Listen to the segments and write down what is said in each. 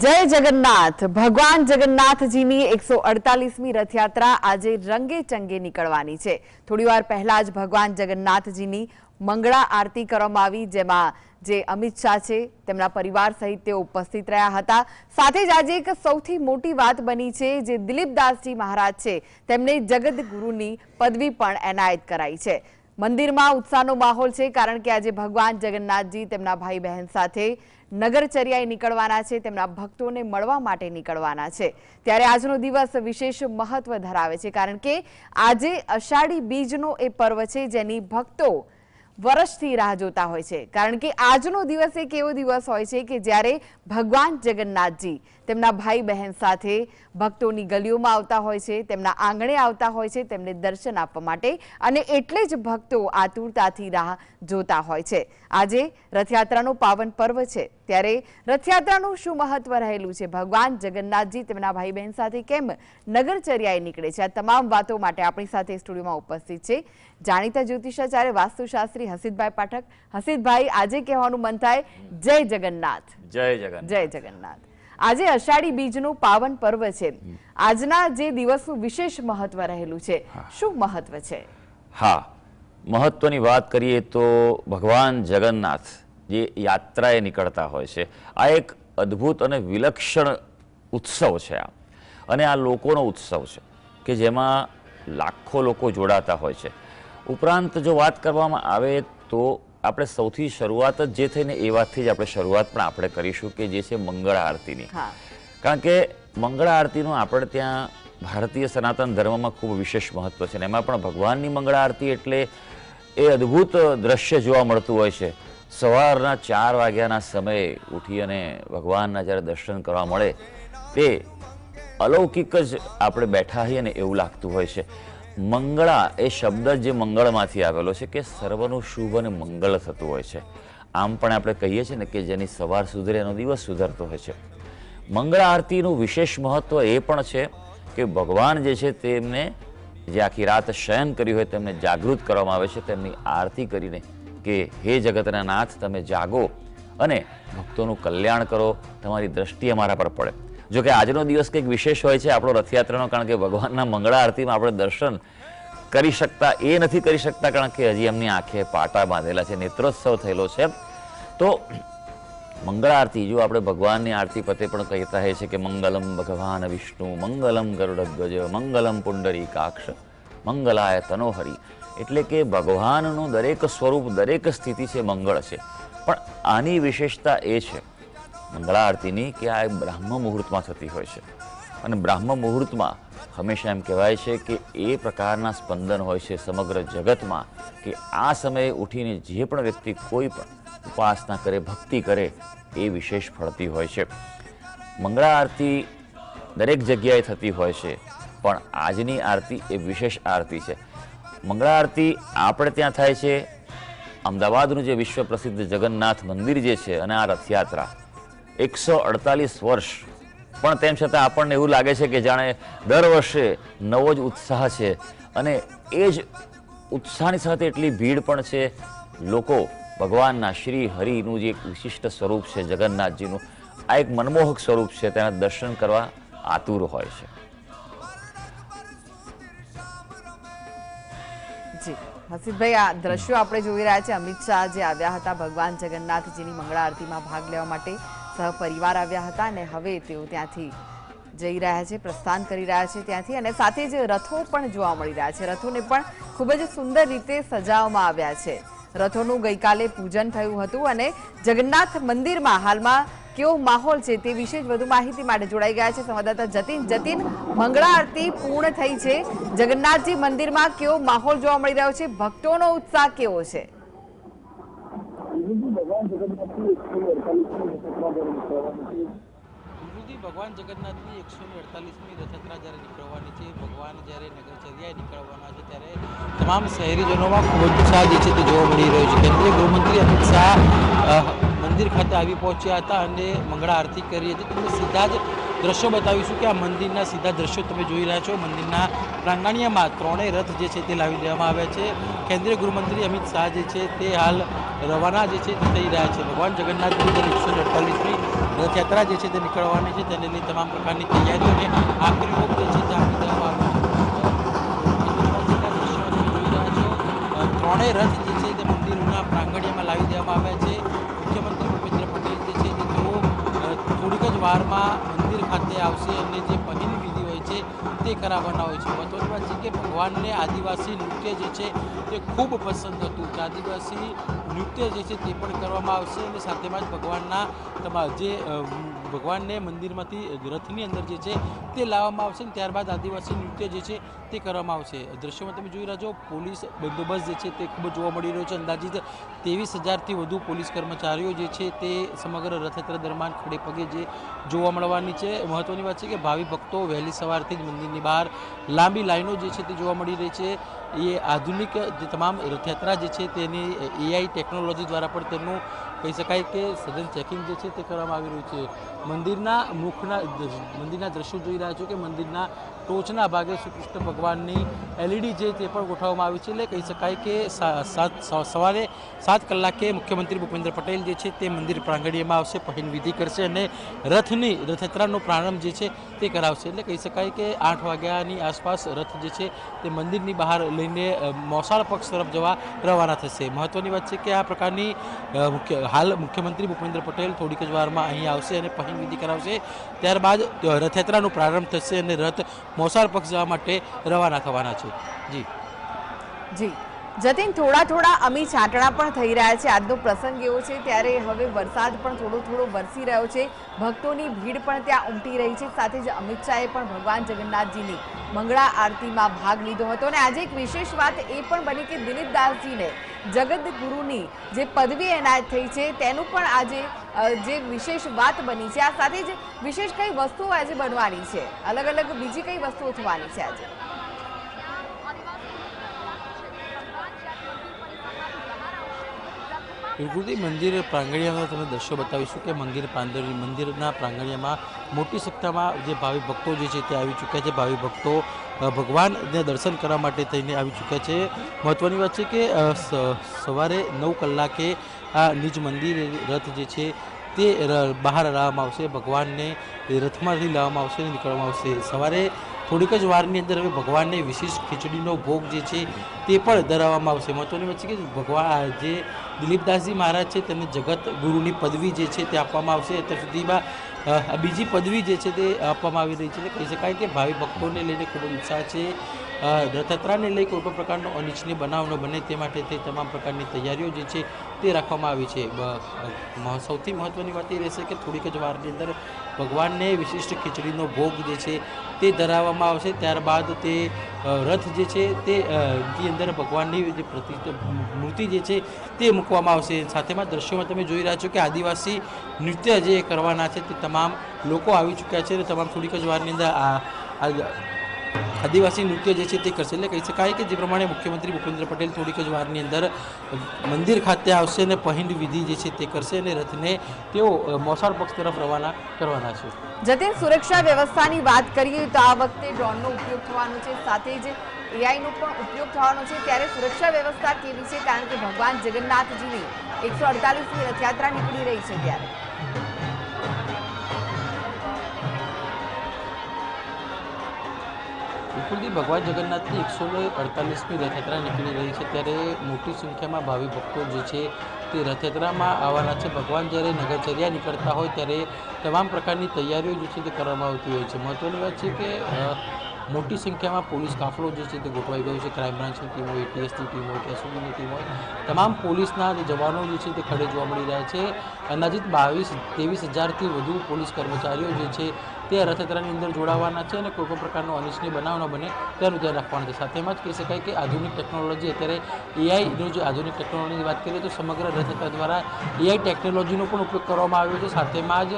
જય જગન્નાથ। ભગવાન જગન્નાથજીની 148મી રથયાત્રા આજે રંગે ચંગે નીકળવાની છે। થોડીવાર પહેલા જ ભગવાન જગન્નાથજીની મંગળા આરતી કરવામાં આવી, જેમાં જે અમિત શાહ છે તેમના પરિવાર સહિત તેઓ ઉપસ્થિત રહ્યા હતા। સાથે જ આજે એક સૌથી મોટી વાત બની છે, જે દિલીપદાસજી મહારાજ છે તેમને જગતગુરુની પદવી પણ એનાયત કરાઈ છે। મંદિરમાં ઉત્સાહનો માહોલ છે, કારણ કે આજે ભગવાન જગન્નાથજી તેમના ભાઈ બહેન સાથે નગરચર્યાએ નીકળવાના છે, તેમના ભક્તોને મળવા માટે નીકળવાના છે। ત્યારે આજનો દિવસ વિશેષ મહત્વ ધરાવે છે, કારણ કે આજે અષાઢી બીજનો એ પર્વ છે જેની ભક્તો વર્ષથી રાહ જોતા હોય છે। કારણ કે આજનો દિવસ એક એવો દિવસ હોય છે કે જ્યારે ભગવાન જગન્નાથજી તેમના ભાઈ બહેન સાથે ભક્તોની ગલીઓમાં આવતા હોય છે, તેમના આંગણે આવતા હોય છે તેમને દર્શન આપવા માટે, અને એટલે જ ભક્તો આતુરતાથી રાહ જોતા હોય છે। આજે રથયાત્રાનો પાવન પર્વ છે, ત્યારે રથયાત્રાનું શું મહત્વ રહેલું છે, ભગવાન જગન્નાથજી તેમના ભાઈ બહેન સાથે કેમ નગરચર્યાએ નીકળે છે, આ તમામ વાતો માટે આપણી સાથે સ્ટુડિયોમાં ઉપસ્થિત છે જાણીતા જ્યોતિષાચાર્ય વાસ્તુશાસ્ત્રી હસીતભાઈ પાઠક। હસીતભાઈ, આજે કહેવાનું મન થાય જય જગન્નાથ। જય જગન્નાથ। જય જગન્નાથ। આજે અષાઢી બીજનું પાવન પર્વ છે, આજના જે દિવસનું વિશેષ મહત્વ રહેલું છે, શું મહત્વ છે? હા, મહત્વની વાત કરીએ તો ભગવાન જગન્નાથ જે યાત્રાએ નીકળતા હોય છે, આ એક અદ્ભુત અને વિલક્ષણ ઉત્સવ છે આ, અને આ લોકોનો ઉત્સવ છે કે જેમાં લાખો લોકો જોડાતા હોય છે। ઉપરાંત જો વાત કરવામાં આવે તો આપણે સૌથી શરૂઆત જ જે થઈને એ વાતથી જ આપણે શરૂઆત પણ આપણે કરીશું કે જે છે મંગળા આરતીની। કારણ કે મંગળા આરતીનું આપણે ત્યાં ભારતીય સનાતન ધર્મમાં ખૂબ વિશેષ મહત્વ છે, અને એમાં પણ ભગવાનની મંગળા આરતી એટલે એ અદ્ભુત દ્રશ્ય જોવા મળતું હોય છે। સવારના 4 વાગ્યાના સમયે ઉઠી અને ભગવાનના જ્યારે દર્શન કરવા મળે તે અલૌકિક જ આપણે બેઠા હોઈએ ને એવું લાગતું હોય છે। મંગળા એ શબ્દ જે મંગળમાંથી આવેલો છે કે સર્વનું શુભ અને મંગળ થતું હોય છે। આમ પણ આપણે કહીએ છીએ ને કે જેની સવાર સુધરે એનો દિવસ સુધરતો હોય છે। મંગળા આરતીનું વિશેષ મહત્વ એ પણ છે કે ભગવાન જે છે તેમને જે આખી રાત શયન કર્યું હોય તેમને જાગૃત કરવામાં આવે છે, તેમની આરતી કરીને કે હે જગતના નાથ, તમે જાગો અને ભક્તોનું કલ્યાણ કરો, તમારી દ્રષ્ટિ અમારા પર પડે। જો કે આજનો દિવસ કંઈક વિશેષ હોય છે આપણો રથયાત્રાનો, કારણ કે ભગવાનના મંગળા આરતીમાં આપણે દર્શન કરી શકતા એ નથી કરી શકતા, કારણ કે હજી એમની આંખે પાટા બાંધેલા છે, નેત્રોત્સવ થયેલો છે। તો મંગળા આરતી, જો આપણે ભગવાનની આરતી પતે પણ કહેતા હોય છે કે મંગલમ ભગવાન વિષ્ણુ, મંગલમ ગરુડધ્વજ, મંગલમ પુંડરીકાક્ષ, મંગલાય તનોહરી, એટલે કે ભગવાનનું દરેક સ્વરૂપ, દરેક સ્થિતિ છે મંગળ છે। પણ આની વિશેષતા એ છે મંગળા આરતીની કે આ બ્રાહ્મ મુહૂર્તમાં થતી હોય છે, અને બ્રાહ્મ મુહૂર્તમાં હંમેશા એમ કહેવાય છે કે એ પ્રકારના સ્પંદન હોય છે સમગ્ર જગતમાં કે આ સમયે ઉઠીને જે પણ વ્યક્તિ કોઈ પણ ઉપાસના કરે, ભક્તિ કરે એ વિશેષ ફળતી હોય છે। મંગળા આરતી દરેક જગ્યાએ થતી હોય છે, પણ આજની આરતી એ વિશેષ આરતી છે। મંગળા આરતી આપણે ત્યાં થાય છે, અમદાવાદનું જે વિશ્વ પ્રસિદ્ધ જગન્નાથ મંદિર જે છે, અને આ રથયાત્રા 148 વર્ષ, પણ તેમ છતાં આપણને એવું લાગે છે કે જાણે દર વર્ષે નવો જ ઉત્સાહ છે, અને એ જ ઉત્સાહની સાથે એટલી ભીડ પણ છે। લોકો ભગવાનના શ્રી હરિનું જે એક વિશિષ્ટ સ્વરૂપ છે જગન્નાથજીનું, આ એક મનમોહક સ્વરૂપ છે, તેના દર્શન કરવા આતુર હોય છે। જી હસીતભાઈ, આ દ્રશ્યો આપણે જોઈ રહ્યા છે, અમિત શાહ જે આવ્યા હતા ભગવાન જગન્નાથજીની મંગળા આરતીમાં ભાગ લેવા માટે, સહપરિવાર આવ્યા હતા, અને હવે તેઓ ત્યાંથી જઈ રહ્યા છે, પ્રસ્થાન કરી રહ્યા છે ત્યાંથી, અને સાથે જ રથો પણ જોવા મળી રહ્યા છે। રથોને પણ ખૂબ જ સુંદર રીતે સજાવવામાં આવ્યા છે। રથોનું ગઈકાલે પૂજન થયું હતું, અને જગન્નાથ મંદિરમાં હાલમાં કેવો માહોલ છે તે વિશે જ વધુ માહિતી માટે જોડાઈ ગયા છે સંવાદદાતા જતીન। જતીન, મંગળા આરતી પૂર્ણ થઈ છે, જગન્નાથજી મંદિરમાં કેવો માહોલ જોવા મળી રહ્યો છે, ભક્તોનો ઉત્સાહ કેવો છે? ભગવાન જગન્નાથની 148મી રથયાત્રા જ્યારે નીકળવાની છે, ભગવાન જ્યારે નગરચર્યાએ નીકળવાના છે, ત્યારે તમામ શહેરીજનોમાં ખૂબ જ ઉત્સાહ જે છે તે જોવા મળી રહ્યો છે। કેન્દ્રીય ગૃહમંત્રી અમિત શાહ મંદિર ખાતે આવી પહોંચ્યા હતા અને મંગળા આરતી કરી હતી। તમને સીધા જ દ્રશ્યો બતાવીશું કે આ મંદિરના સીધા દ્રશ્યો તમે જોઈ રહ્યા છો। મંદિરના પ્રાંગણ્યમાં ત્રણેય રથ જે છે તે લાવી દેવામાં આવ્યા છે। કેન્દ્રીય ગૃહમંત્રી અમિત શાહ જે છે તે હાલ રવાના જે છે તે થઈ રહ્યા છે। ભગવાન જગન્નાથની 148મી રથયાત્રા જે છે તે નીકળવાની છે, તેને લઈ તમામ પ્રકારની તૈયારીઓને આખરી ઓપ જે છે તે આપી દેવામાં આવ્યો છે. ત્રણેય રથ જે છે તે મંદિરના પ્રાંગણ્યમાં લાવી દેવામાં આવ્યા છે. મુખ્યમંત્રી ભૂપેન્દ્ર પટેલ જે છે તે તેઓ થોડીક જ વારમાં મંદિર ખાતે આવશે અને જે પહેલી વિધિ હોય છે તે કરાવવાના હોય છે. મહત્વની વાત છે કે ભગવાનને આદિવાસી નૃત્ય જે છે તે ખૂબ પસંદ હતું. આદિવાસી નૃત્ય જે છે તે પણ કરવામાં આવશે અને સાથેમાં જ ભગવાનને મંદિરમાંથી રથની અંદર જે છે તે લાવવામાં આવશે અને ત્યારબાદ આદિવાસી નૃત્ય જે છે તે કરવામાં આવશે. દ્રશ્યોમાં તમે જોઈ રહ્યા છો પોલીસ બંદોબસ્ત જે છે તે ખૂબ જોવા મળી રહ્યો છે. અંદાજિત 23,000થી વધુ પોલીસ કર્મચારીઓ જે છે તે સમગ્ર રથયાત્રા દરમિયાન ખડે પગે જે જોવા મળવાની છે. મહત્વની વાત છે કે ભાવિ ભક્તો વહેલી સવારથી જ મંદિરની બહાર લાંબી લાઈનો જે છે તે જોવા મળી રહી છે. એ આધુનિક જે તમામ રથયાત્રા જે છે તેની AI ટેકનોલોજી દ્વારા પણ તેનું કહી શકાય કે સઘન ચેકિંગ જે છે તે કરવામાં આવી રહ્યું છે. મંદિરના દ્રશ્યો જોઈ રહ્યા છો કે મંદિરના ટોચના ભાગે શ્રી કૃષ્ણ ભગવાનની LED છે તે પણ ગોઠવવામાં આવી છે. એટલે કહી શકાય કે સવારે 7 કલાકે મુખ્યમંત્રી ભૂપેન્દ્ર પટેલ જે છે તે મંદિર પ્રાંગણ્યમાં આવશે, પહેલ વિધિ કરશે અને રથયાત્રાનો પ્રારંભ જે છે તે કરાવશે. એટલે કહી શકાય કે 8 વાગ્યાની આસપાસ રથ જે છે તે મંદિરની બહાર લઈને મોસાળ પક્ષ તરફ જવા રવાના થશે. મહત્વની વાત છે કે આ પ્રકારની હાલ મુખ્યમંત્રી ભૂપેન્દ્ર પટેલ થોડીક જ વારમાં અહીં આવશે અને પહેલ વિધિ કરાવશે. ત્યારબાદ રથયાત્રાનો પ્રારંભ થશે અને રથ મોસાળ પક્ષ જવા માટે રવાના થવાના છે. જી જતીન, થોડા અમી છાંટણા પણ થઈ રહ્યા છે. આજનો પ્રસંગ એવો છે ત્યારે હવે વરસાદ પણ થોડો વરસી રહ્યો છે. ભક્તોની ભીડ પણ ત્યાં ઉમટી રહી છે. સાથે જ અમિત શાહે પણ ભગવાન જગન્નાથજીની મંગળા આરતીમાં ભાગ લીધો હતો અને આજે એક વિશેષ વાત એ પણ બની કે દિલીપ દાસજીને જગતગુરુની જે પદવી એનાયત થઈ છે તેનું પણ આજે જે વિશેષ વાત બની છે. આ સાથે જ વિશેષ કઈ વસ્તુઓ આજે બનવાની છે, અલગ બીજી કઈ વસ્તુઓ થવાની છે આજે? બિલકુલથી મંદિર પ્રાંગણ્યમાં તમે દ્રશ્યો બતાવીશું કે મંદિરના પ્રાંગણ્યમાં મોટી સંખ્યામાં જે ભાવિ ભક્તો જે છે તે આવી ચૂક્યા છે. ભાવિ ભક્તો ભગવાનને દર્શન કરવા માટે થઈને આવી ચૂક્યા છે. મહત્વની વાત છે કે સવારે 9 કલાકે આ નિજ મંદિર રથ જે છે તે બહાર લાવવામાં આવશે. ભગવાનને રથમાંથી લાવવામાં આવશે અને નીકળવામાં આવશે. સવારે થોડીક જ વારની અંદર હવે ભગવાનને વિશિષ્ટ ખીચડીનો ભોગ જે છે તે પણ ધરાવવામાં આવશે. મહત્વની વાત છે કે ભગવાન જે દિલીપદાસજી મહારાજ છે તેમને જગત ગુરુની પદવી જે છે તે આપવામાં આવશે. અત્યાર સુધીમાં બીજી પદવી જે છે તે આપવામાં આવી રહી છે. કહી શકાય કે ભાવિ ભક્તોને લઈને ખૂબ જ ઉત્સાહ છે. રથયાત્રાને લઈ કોઈ પણ પ્રકારનો અનિચ્છનીય બનાવ ન બને તે માટે તે તમામ પ્રકારની તૈયારીઓ જે છે તે રાખવામાં આવી છે. સૌથી મહત્વની વાત એ રહેશે કે થોડીક જ વારની અંદર ભગવાનને વિશિષ્ટ ખીચડીનો ભોગ જે છે તે ધરાવવામાં આવશે. ત્યારબાદ તે રથ જે છે તે અંદર ભગવાનની જે મૂર્તિ જે છે તે મૂકવામાં આવશે. સાથેમાં દ્રશ્યોમાં તમે જોઈ રહ્યા છો કે આદિવાસી નૃત્ય જે કરવાના છે તે તમામ લોકો આવી ચૂક્યા છે અને તમામ થોડીક જ વારની અંદર આદિવાસી નૃત્ય જે છે તે કરશે. એટલે કહી શકાય કે જે પ્રમાણે મુખ્યમંત્રી ભૂપેન્દ્ર પટેલ થોડીક જ વારની અંદર મંદિર ખાતે આવશે અને પહેલ વિધિ જે છે તે કરશે અને રથને તેઓ મોસાળ પક્ષ તરફ રવાના કરવાના છે. જતીન, સુરક્ષા વ્યવસ્થાની વાત કરીએ તો આ વખતે ડ્રોનનો ઉપયોગ થવાનો છે, સાથે જ AI નો પણ ઉપયોગ થવાનો છે. ત્યારે સુરક્ષા વ્યવસ્થા કેવી છે, કારણ કે ભગવાન જગન્નાથજીની 148મી રથયાત્રા નીકળી રહી છે ત્યારે? બિલકુલથી ભગવાન જગન્નાથની 148મી રથયાત્રા નીકળી રહી છે ત્યારે મોટી સંખ્યામાં ભાવિ ભક્તો જે છે તે રથયાત્રામાં આવવાના છે. ભગવાન જ્યારે નગરચર્યા નીકળતા હોય ત્યારે તમામ પ્રકારની તૈયારીઓ જે છે તે કરવામાં આવતી હોય છે. મહત્વની વાત છે કે મોટી સંખ્યામાં પોલીસ કાફલો જે છે તે ગોઠવાઈ ગયો છે. ક્રાઇમ બ્રાન્ચની ટીમ હોય, ATSની ટીમ હોય, SOBની ટીમ હોય, તમામ પોલીસના જે જવાનો જે છે તે ખડે જોવા મળી રહ્યા છે. અંદાજિત 23,000થી વધુ પોલીસ કર્મચારીઓ જે છે તે રથયાત્રાની અંદર જોડાવાના છે અને કોઈપણ પ્રકારનો અનિચ્છનીય બનાવ ન બને તેનું ધ્યાન રાખવાનું છે. સાથેમાં જ કહી શકાય કે આધુનિક ટેકનોલોજી અત્યારે AIનો જે આધુનિક ટેકનોલોજીની વાત કરીએ તો સમગ્ર રથયાત્રા દ્વારા AI ટેકનોલોજીનો પણ ઉપયોગ કરવામાં આવ્યો છે. સાથેમાં જ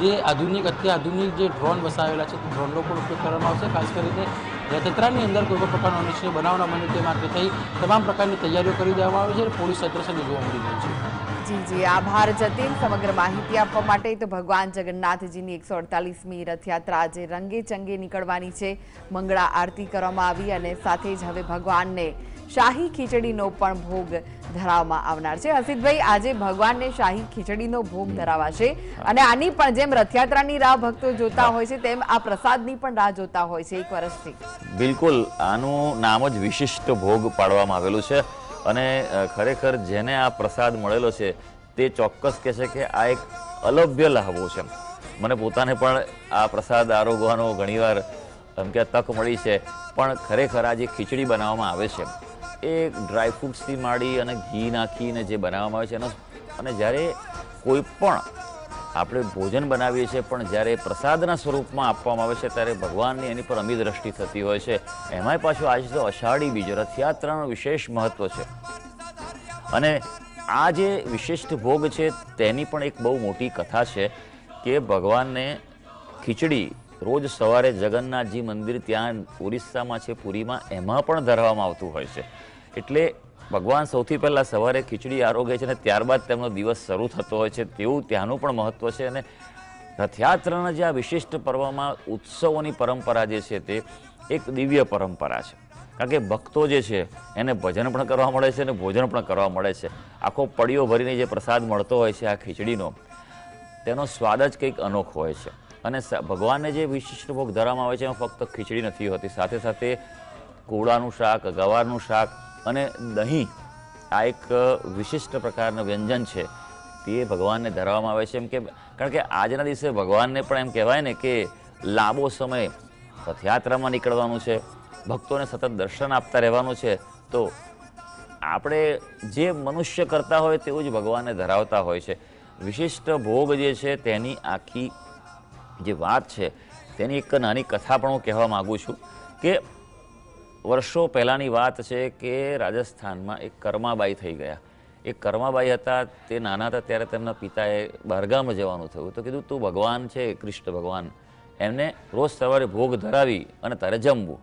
જે અત્યાધુનિક જે ડ્રોન વસાવેલા છે તે ડ્રોનનો પણ ઉપયોગ કરવામાં આવશે. ખાસ કરીને રથયાત્રાની અંદર કોઈ પણ પ્રકારનો અનિચ્છનીય બનાવ ન બને તે માટે થઈ તમામ પ્રકારની તૈયારીઓ કરી દેવામાં આવી છે અને પોલીસ તંત્ર સજ્જ જોવા મળી રહ્યું છે. જી આભાર જતીન, સમગ્ર માહિતી આપવા માટે. તો ભગવાન જગન્નાથજીની 148મી રથયાત્રા આજે રંગે ચંગે નીકળવાની છે. મંગળા આરતી કરવામાં આવી અને સાથે જ હવે ભગવાનને શાહી ખીચડીનો પણ ભોગ ધરાવવામાં આવનાર છે. હસીતભાઈ, આજે ભગવાનને શાહી ખીચડીનો ભોગ ધરાવાશે અને આની પણ જેમ રથયાત્રાની રાહ ભક્તો જોતા હોય છે તેમ આ પ્રસાદની પણ રાહ જોતા હોય છે એક વર્ષથી. બિલકુલ, આનું નામ જ વિશિષ્ટ ભોગ પાડવામાં આવેલું છે અને ખરેખર જેને આ પ્રસાદ મળેલો છે તે ચોક્કસ કહે છે કે આ એક અલભ્ય લાહવો છે. મને પોતાને પણ આ પ્રસાદ આરોગવાનો ઘણીવાર એમ કે તક મળી છે, પણ ખરેખર આ જે ખીચડી બનાવવામાં આવે છે એ ડ્રાયફ્રૂટ્સથી માંડી અને ઘી નાખીને જે બનાવવામાં આવે છે એનો, અને જ્યારે કોઈ પણ આપણે ભોજન બનાવીએ છીએ પણ જ્યારે પ્રસાદના સ્વરૂપમાં આપવામાં આવે છે ત્યારે ભગવાનની એની પર અમી દ્રષ્ટિ થતી હોય છે. એમાંય પાછું આજે તો અષાઢી બીજ, રથયાત્રાનું વિશેષ મહત્વ છે અને આ જે વિશિષ્ટ ભોગ છે તેની પણ એક બહુ મોટી કથા છે કે ભગવાનને ખીચડી રોજ સવારે જગન્નાથજી મંદિર ત્યાં ઓરિસ્સામાં છે, પુરીમાં, એમાં પણ ધરવામાં આવતું હોય છે. એટલે ભગવાન સૌથી પહેલાં સવારે ખીચડી આરોગે છે અને ત્યારબાદ તેમનો દિવસ શરૂ થતો હોય છે, તેવું ત્યાંનું પણ મહત્વ છે. અને રથયાત્રાના જે આ વિશિષ્ટ પર્વમાં ઉત્સવોની પરંપરા જે છે તે એક દિવ્ય પરંપરા છે, કારણ કે ભક્તો જે છે એને ભજન પણ કરવા મળે છે અને ભોજન પણ કરવા મળે છે. આખો પડીઓ ભરીને જે પ્રસાદ મળતો હોય છે આ ખીચડીનો, તેનો સ્વાદ જ કંઈક અનોખો હોય છે. અને ભગવાનને જે વિશિષ્ટ ભોગ ધરવામાં આવે છે એમાં ફક્ત ખીચડી નથી હોતી, સાથે સાથે કોળાનું શાક, ગવારનું શાક અને દહીં, આ એક વિશિષ્ટ પ્રકારનું વ્યંજન છે તે ભગવાનને ધરવામાં આવે છે. એમ કે કારણ કે આજના દિવસે ભગવાનને પણ એમ કહેવાય ને કે લાંબો સમય રથયાત્રામાં નીકળવાનું છે, ભક્તોને સતત દર્શન આપતા રહેવાનું છે, તો આપણે જે મનુષ્ય કરતા હોય તેવું જ ભગવાનને ધરાવતા હોય છે. વિશિષ્ટ ભોગ જે છે તેની આખી જે વાત છે તેની એક નાની કથા પણ હું કહેવા માગું છું કે વર્ષો પહેલાંની વાત છે કે રાજસ્થાનમાં એક કર્માબાઈ થઈ ગયા. એક કર્માબાઈ હતા, તે નાના હતા ત્યારે તેમના પિતાએ બહારગામ જવાનું થયું, તો કીધું તું ભગવાન છે કૃષ્ણ ભગવાન, એમને રોજ સવારે ભોગ ધરાવી અને તારે જમવું.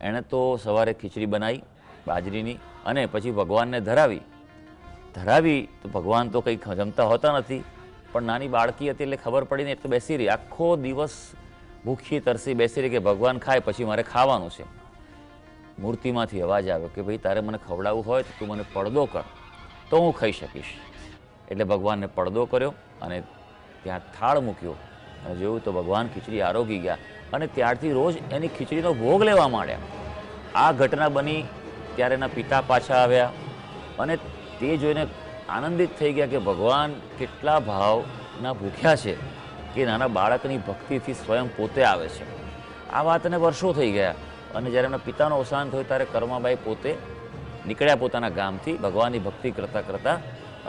એણે તો સવારે ખીચડી બનાવી બાજરીની અને પછી ભગવાનને ધરાવી તો ભગવાન તો કંઈ જમતા હોતા નથી, પણ નાની બાળકી હતી એટલે ખબર પડી ને એટલે બેસી રહી, આખો દિવસ ભૂખી તરસી બેસી રહી કે ભગવાન ખાય પછી મારે ખાવાનું છે. મૂર્તિમાંથી અવાજ આવ્યો કે ભાઈ તારે મને ખવડાવવું હોય તો તું મને પડદો કર તો હું ખાઈ શકીશ. એટલે ભગવાનને પડદો કર્યો અને ત્યાં થાળ મૂક્યો અને જોયું તો ભગવાન ખીચડી આરોગી ગયા અને ત્યારથી રોજ એની ખીચડીનો ભોગ લેવા માંડ્યા. આ ઘટના બની ત્યારે એના પિતા પાછા આવ્યા અને તે જોઈને આનંદિત થઈ ગયા કે ભગવાન કેટલા ભાવના ભૂખ્યા છે કે નાના બાળકની ભક્તિથી સ્વયં પોતે આવે છે. આ વાતને વર્ષો થઈ ગયા અને જ્યારે એમના પિતાનું અવસાન થયું ત્યારે કર્માબાઈ પોતે નીકળ્યા પોતાના ગામથી ભગવાનની ભક્તિ કરતાં કરતાં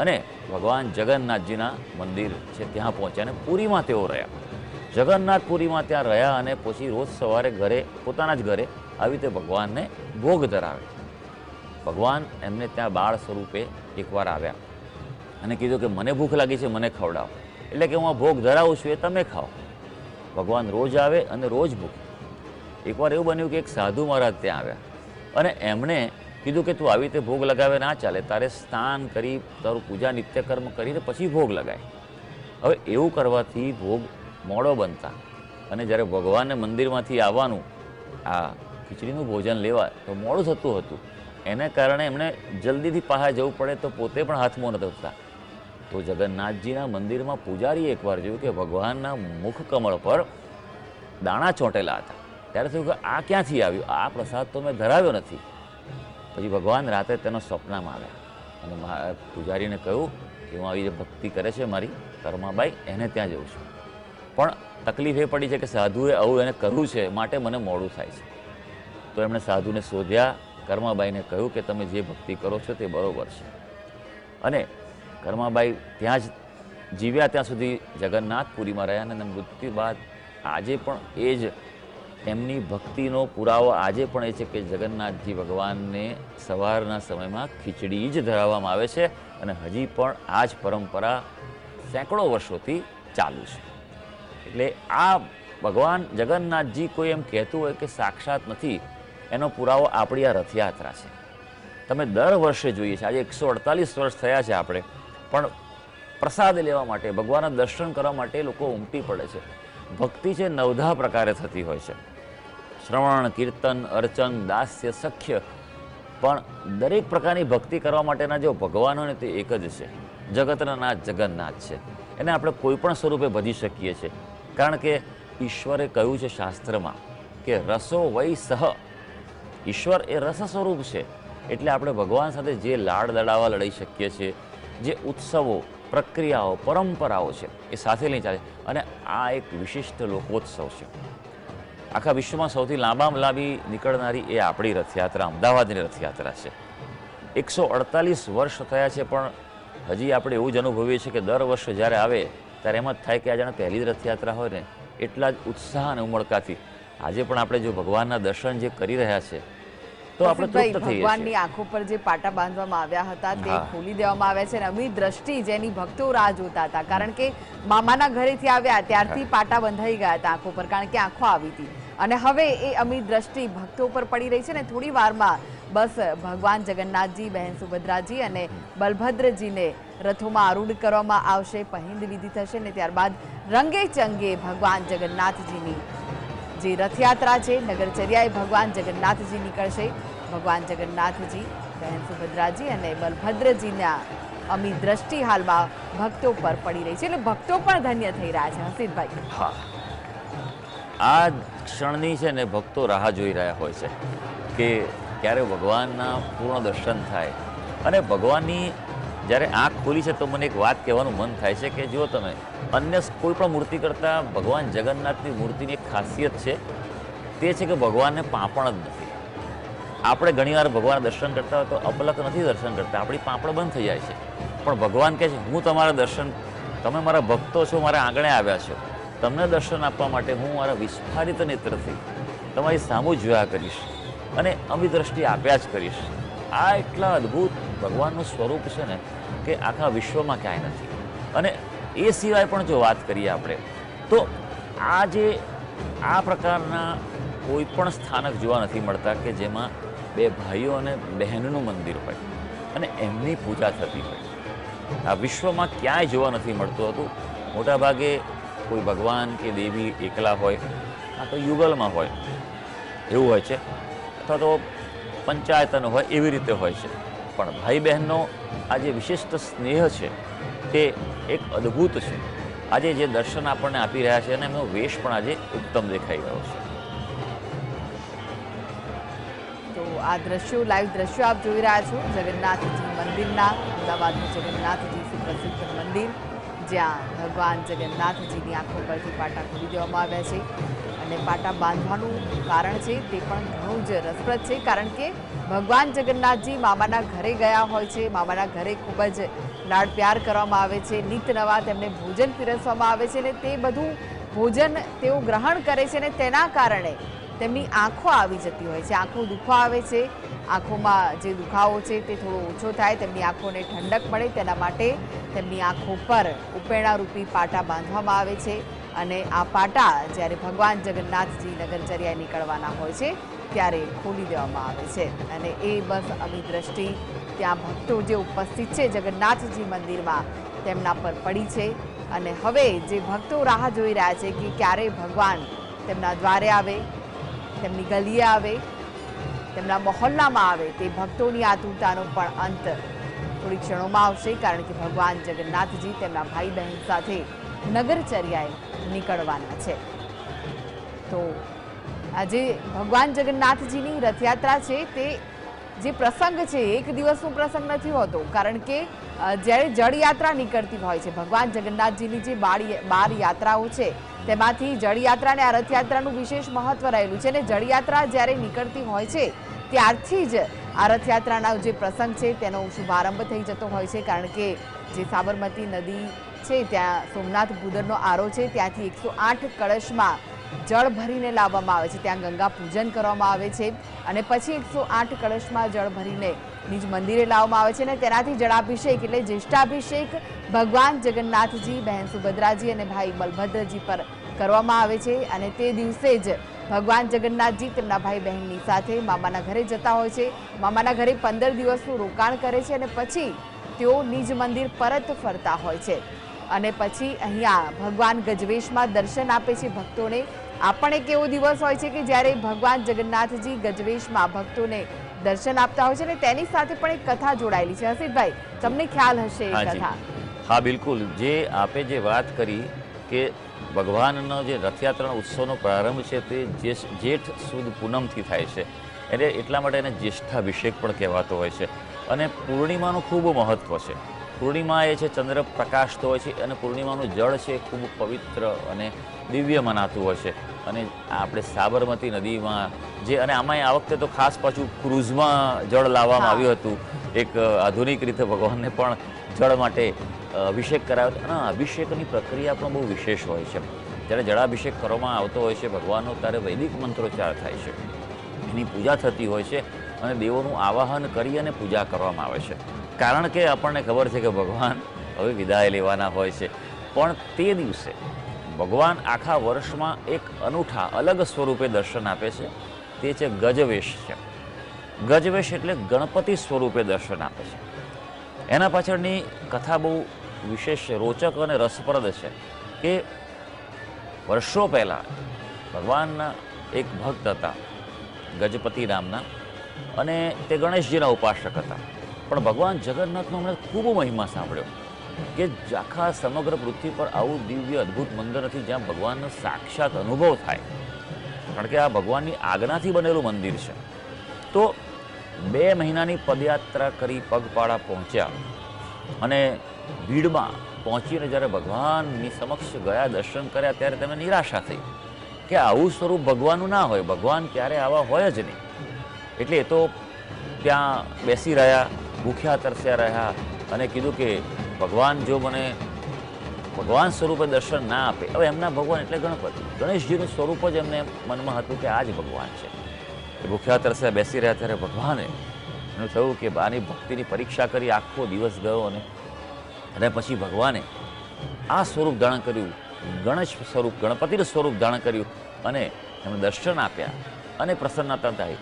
અને ભગવાન જગન્નાથજીના મંદિર છે ત્યાં પહોંચ્યા અને પુરીમાં તેઓ રહ્યા. જગન્નાથપુરીમાં ત્યાં રહ્યા અને પછી રોજ સવારે ઘરે, પોતાના જ ઘરે આવી રીતે ભગવાનને ભોગ ધરાવે. ભગવાન એમને ત્યાં બાળ સ્વરૂપે એકવાર આવ્યા અને કીધું કે મને ભૂખ લાગી છે, મને ખવડાવો. એટલે કે હું આ ભોગ ધરાવું છું એ તમે ખાઓ. ભગવાન રોજ આવે અને રોજ ભૂખ. એકવાર એવું બન્યું કે એક સાધુ મહારાજ ત્યાં આવ્યા અને એમણે કીધું કે તું આવી રીતે ભોગ લગાવે ના ચાલે, તારે સ્નાન કરી તારું પૂજા નિત્યકર્મ કરીને પછી ભોગ લગાય. હવે એવું કરવાથી ભોગ મોડો બનતા અને જ્યારે ભગવાનને મંદિરમાંથી આવવાનું આ ખીચડીનું ભોજન લેવા તો મોડું થતું હતું. એને કારણે એમણે જલ્દીથી પાછા જવું પડે તો પોતે પણ હાથમાં નહોતા થતા. તો જગન્નાથજીના મંદિરમાં પૂજારીએ એકવાર જોયું કે ભગવાનના મુખ કમળ પર દાણા ચોંટેલા હતા. ત્યારે થયું કે આ ક્યાંથી આવ્યું, આ પ્રસાદ તો મેં ધરાવ્યો નથી. પછી ભગવાન રાતે તેનો સ્વપ્નમાં આવ્યા અને પૂજારીને કહ્યું કે હું આવી જે ભક્તિ કરે છે મારી કર્માબાઈ, એને ત્યાં જઉં છું, પણ તકલીફ એ પડી છે કે સાધુએ આવું એને કરવું છે માટે મને મોડું થાય છે. તો એમણે સાધુને શોધ્યા, કર્માબાઈને કહ્યું કે તમે જે ભક્તિ કરો છો તે બરોબર છે. અને કર્માબાઈ ત્યાં જ જીવ્યા ત્યાં સુધી જગન્નાથપુરીમાં રહ્યા અને મૃત્યુ બાદ આજે પણ એ જ એમની ભક્તિનો પુરાવો આજે પણ એ છે કે જગન્નાથજી ભગવાનને સવારના સમયમાં ખીચડી જ ધરાવવામાં આવે છે અને હજી પણ આ જ પરંપરા સેંકડો વર્ષોથી ચાલુ છે. એટલે આ ભગવાન જગન્નાથજી કોઈ એમ કહેતું હોય કે સાક્ષાત નથી, એનો પુરાવો આપણી આ રથયાત્રા છે. તમે દર વર્ષે જોઈએ છે, આજે 148 વર્ષ થયા છે આપણે, પણ પ્રસાદ લેવા માટે, ભગવાનના દર્શન કરવા માટે લોકો ઉમટી પડે છે. ભક્તિ છે નવધા પ્રકારે થતી હોય છે. શ્રવણ, કીર્તન, અર્ચન, દાસ્ય, સખ્ય, પણ દરેક પ્રકારની ભક્તિ કરવા માટેના જો ભગવાન હોય ને તે એક જ છે, જગતના નાથ જગન્નાથ છે. એને આપણે કોઈ પણ સ્વરૂપે ભજી શકીએ છીએ, કારણ કે ઈશ્વરે કહ્યું છે શાસ્ત્રમાં કે રસો વૈ સહ. ઈશ્વર એ રસ સ્વરૂપ છે, એટલે આપણે ભગવાન સાથે જે લાડ લડાવા લડી શકીએ છીએ, જે ઉત્સવો, પ્રક્રિયાઓ, પરંપરાઓ છે એ સાથે લઈ ચાલે. અને આ એક વિશિષ્ટ લોકોત્સવ છે. આખા વિશ્વમાં સૌથી લાંબામાં લાંબી નીકળનારી એ આપણી રથયાત્રા અમદાવાદની રથયાત્રા છે. 148 વર્ષ થયા છે, પણ હજી આપણે એવું જ અનુભવીએ છીએ કે દર વર્ષે જ્યારે આવે ત્યારે એમ જ થાય કે આ જાણે પહેલી જ રથયાત્રા હોય ને એટલા જ ઉત્સાહ અને ઉમળકાથી આજે પણ આપણે જો ભગવાનના દર્શન જે કરી રહ્યા છે તો આપણે તૃપ્ત થઈએ ભગવાનની છીએ. આંખો પર જે પાટા બાંધવામાં આવ્યા હતા તે હા. ખોલી દેવામાં આવ્યા છે અને અમી દ્રષ્ટિ જેની ભક્તો રાહ જોતા હતા, કારણ કે મામાના ઘરેથી આવ્યા ત્યારથી પાટા બંધાઈ ગયા હતા આંખો પર, કારણ કે આંખો આવી હતી. અને હવે એ અમી દ્રષ્ટિ ભક્તો પર પડી રહી છે ને થોડી વારમાં બસ ભગવાન જગન્નાથજી, બહેન સુભદ્રાજી અને બલભદ્રજીને રથોમાં આરૂઢ કરવામાં આવશે, પહિંદ વિધિ થશે ને ત્યારબાદ રંગે ચંગે ભગવાન જગન્નાથજીની જે રથયાત્રા છે નગરચર્યાએ ભગવાન જગન્નાથજી નીકળશે. ભગવાન જગન્નાથજી, બહેન સુભદ્રાજી અને બલભદ્રજીના અમી દ્રષ્ટિ હાલમાં ભક્તો પર પડી રહી છે, એટલે ભક્તો પણ ધન્ય થઈ રહ્યા છે. હસીનભાઈ, હા, આ ક્ષણની છે ને ભક્તો રાહ જોઈ રહ્યા હોય છે કે ક્યારે ભગવાનના પૂર્ણ દર્શન થાય. અને ભગવાનની જ્યારે આંખ ખોલી છે તો મને એક વાત કહેવાનું મન થાય છે કે જો તમે અન્ય કોઈ પણ મૂર્તિ કરતાં ભગવાન જગન્નાથની મૂર્તિની એક ખાસિયત છે, તે છે કે ભગવાનને પાંપણ જ નથી. આપણે ઘણીવાર ભગવાન દર્શન કરતા હોય તો અપલક નથી દર્શન કરતા, આપણી પાંપણ બંધ થઈ જાય છે. પણ ભગવાન કહે છે હું તમારા દર્શન, તમે મારા ભક્તો છો, મારા આંગણે આવ્યા છો, તમને દર્શન આપવા માટે હું મારા વિસ્ફારિત નેત્રથી તમારી સામું જોયા કરીશ અને અમી દ્રષ્ટિ આપ્યા જ કરીશ. આ એટલા અદ્ભુત ભગવાનનું સ્વરૂપ છે ને કે આખા વિશ્વમાં ક્યાંય નથી. અને એ સિવાય પણ જો વાત કરીએ આપણે તો આ પ્રકારના કોઈ પણ સ્થાનક જોવા નથી મળતા કે જેમાં બે ભાઈઓ અને બહેનનું મંદિર હોય અને એમની પૂજા થતી હોય. આ વિશ્વમાં ક્યાંય જોવા નથી મળતું હતું. મોટાભાગે કોઈ ભગવાન કે દેવી એકલા હોય, આ તો યુગલમાં હોય એવું હોય છે, અથવા તો પંચાયતનો હોય એવી રીતે હોય છે. પણ ભાઈ બહેનનો આ જે વિશિષ્ટ સ્નેહ છે તે એક અદ્ભુત છે. આજે જે દર્શન આપણને આપી રહ્યા છે અને એમનો વેશ પણ આજે ઉત્તમ દેખાઈ રહ્યો છે. તો આ દ્રશ્યો, લાઈવ દ્રશ્યો આપ જોઈ રહ્યા છો જગન્નાથજી મંદિરના, અમદાવાદનું જગન્નાથજી સુપ્રસિદ્ધ મંદિર, જ્યાં ભગવાન જગન્નાથજીની આંખો પરથી પાટા ખોલી દેવામાં આવ્યા છે. અને પાટા બાંધવાનું કારણ છે તે પણ ઘણું જ રસપ્રદ છે, કારણ કે ભગવાન જગન્નાથજી મામાના ઘરે ગયા હોય છે, મામાના ઘરે ખૂબ જ લાડ પ્યાર કરવામાં આવે છે, નિત નવા તેમને ભોજન પીરસવામાં આવે છે અને તે બધું ભોજન તેઓ ગ્રહણ કરે છે અને તેના કારણે તેમની આંખો આવી જતી હોય છે, આંખો દુખો આવે છે. આંખોમાં જે દુખાવો છે તે થોડો ઓછો થાય, તેમની આંખોને ઠંડક મળે તેના માટે તેમની આંખો પર ઉપેણારૂપી પાટા બાંધવામાં આવે છે. અને આ પાટા જ્યારે ભગવાન જગન્નાથજી નગરચર્યાએ નીકળવાના હોય છે ત્યારે ખોલી દેવામાં આવે છે. અને એ બસ અમી દ્રષ્ટિ ત્યાં ભક્તો જે ઉપસ્થિત છે જગન્નાથજી મંદિરમાં તેમના પર પડી છે. અને હવે જે ભક્તો રાહ જોઈ રહ્યા છે કે ક્યારે ભગવાન તેમના દ્વારે આવે, તેમની ગલીએ આવે, તેમના મહોલ્લામાં આવે, તે ભક્તોની આતુરતાનો પણ અંત થોડી ક્ષણોમાં આવશે, કારણ કે ભગવાન જગન્નાથજી તેમના ભાઈ બહેન સાથે નગરચર્યાએ નીકળવાના છે. તો આજે ભગવાન જગન્નાથજીની રથયાત્રા છે તે જે પ્રસંગ છે એક દિવસનો પ્રસંગ નથી હોતો, કારણ કે જ્યારે જળયાત્રા નીકળતી હોય છે, ભગવાન જગન્નાથજીની જે 12 યાત્રાઓ છે તેમાંથી જળયાત્રા અને આ રથયાત્રાનું વિશેષ મહત્વ રહેલું છે. અને જળયાત્રા જ્યારે નીકળતી હોય છે ત્યારથી જ આ રથયાત્રાના જે પ્રસંગ છે તેનો શુભારંભ થઈ જતો હોય છે, કારણ કે જે સાબરમતી નદી છે ત્યાં સોમનાથ ભૂદરનો આરો છે, ત્યાંથી 108 કળશમાં જળ ભરીને લાવવામાં આવે છે, ત્યાં ગંગા પૂજન કરવામાં આવે છે અને પછી 108 કળશમાં જળ ભરીને નિજ મંદિરે લાવવામાં આવે છે. અને તેનાથી જળાભિષેક એટલે જ્યેષ્ઠાભિષેક ભગવાન જગન્નાથજી, બહેન સુભદ્રાજી અને ભાઈ બલભદ્રજી પર કરવામાં આવે છે. અને તે દિવસે જ ભગવાન જગન્નાથજી તેમના ભાઈ બહેનની સાથે મામાના ઘરે જતા હોય છે. મામાના ઘરે 15 દિવસનું રોકાણ કરે છે અને પછી તેઓ નિજ મંદિર પરત ફરતા હોય છે. અને પછી અહીંયા ભગવાન ગજવેશમાં દર્શન આપે છે ભક્તોને. આ પણ એક એવો દિવસ હોય છે કે જ્યારે ભગવાન જગન્નાથજી ગજવેશમાં ભક્તોને દર્શન આપતા હોય છે અને તેની સાથે પણ એક કથા જોડાયેલી છે. હસીબભાઈ, તમને ખ્યાલ હશે એ હાજી. કથા. હા, બિલકુલ. જે આપે જે વાત કરી કે ભગવાનનો જે રથયાત્રાનો ઉત્સવનો પ્રારંભ છે તે જેઠ સુદ પૂનમથી થાય છે, એટલે એટલા માટે એને જ્યેષ્ઠાભિષેક પણ કહેવાતો હોય છે. અને પૂર્ણિમાનું ખૂબ મહત્ત્વ છે. પૂર્ણિમા એ છે ચંદ્ર પ્રકાશતો હોય છે અને પૂર્ણિમાનું જળ છે ખૂબ પવિત્ર અને દિવ્ય મનાતું હોય છે. અને આપણે સાબરમતી નદીમાં જે, અને આમાં આ વખતે તો ખાસ પાછું ક્રૂઝમાં જળ લાવવામાં હા. આવ્યું હતું. એક આધુનિક રીતે ભગવાનને પણ જળ માટે અભિષેક કરાવ્યો હતો. અને અભિષેકની પ્રક્રિયા પણ બહુ વિશેષ હોય છે. જ્યારે જળાભિષેક કરવામાં આવતો હોય છે ભગવાનનો, ત્યારે વૈદિક મંત્રોચ્ચાર થાય છે, એની પૂજા થતી હોય છે અને દેવોનું આવાહન કરી અને પૂજા કરવામાં આવે છે. કારણ કે આપણને ખબર છે કે ભગવાન હવે વિદાય લેવાના હોય છે, પણ તે દિવસે ભગવાન આખા વર્ષમાં એક અનૂઠા અલગ સ્વરૂપે દર્શન આપે છે. તે છે ગજવેશ છે. ગજવેશ એટલે ગણપતિ સ્વરૂપે દર્શન આપે છે. એના પાછળની કથા બહુ વિશેષ, રોચક અને રસપ્રદ છે કે વર્ષો પહેલાં ભગવાનના એક ભક્ત હતા ગજપતિ નામના, અને તે ગણેશજીના ઉપાસક હતા. પણ ભગવાન જગન્નાથનો એમણે ખૂબ મહિમા સાંભળ્યો કે આખા સમગ્ર પૃથ્વી પર આવું દિવ્ય અદ્ભુત મંદિર નથી જ્યાં ભગવાનનો સાક્ષાત અનુભવ થાય. કારણ કે આ ભગવાનની આજ્ઞાથી બનેલું મંદિર છે. તો 2 મહિનાની પદયાત્રા કરી પગપાળા પહોંચ્યા અને ભીડમાં પહોંચીને જ્યારે ભગવાનની સમક્ષ ગયા, દર્શન કર્યા, ત્યારે તેમને નિરાશા થઈ કે આવું સ્વરૂપ ભગવાનનું ના હોય, ભગવાન ક્યારે આવા હોય જ નહીં. એટલે એ તો ત્યાં બેસી રહ્યા, ભૂખ્યા તરસ્યા રહ્યા અને કીધું કે ભગવાન જો મને ભગવાન સ્વરૂપે દર્શન ના આપે, હવે એમના ભગવાન એટલે ગણપતિ, ગણેશજીનું સ્વરૂપ જ એમને મનમાં હતું કે આ જ ભગવાન છે. એ ભૂખ્યા તરસ્યા બેસી રહ્યા ત્યારે ભગવાને એનું થયું કે આની ભક્તિની પરીક્ષા કરી, આખો દિવસ ગયો અને પછી ભગવાને આ સ્વરૂપ ધારણ કર્યું, ગણેશ સ્વરૂપ, ગણપતિનું સ્વરૂપ ધારણ કર્યું અને એમને દર્શન આપ્યા અને પ્રસન્નતા થઈ.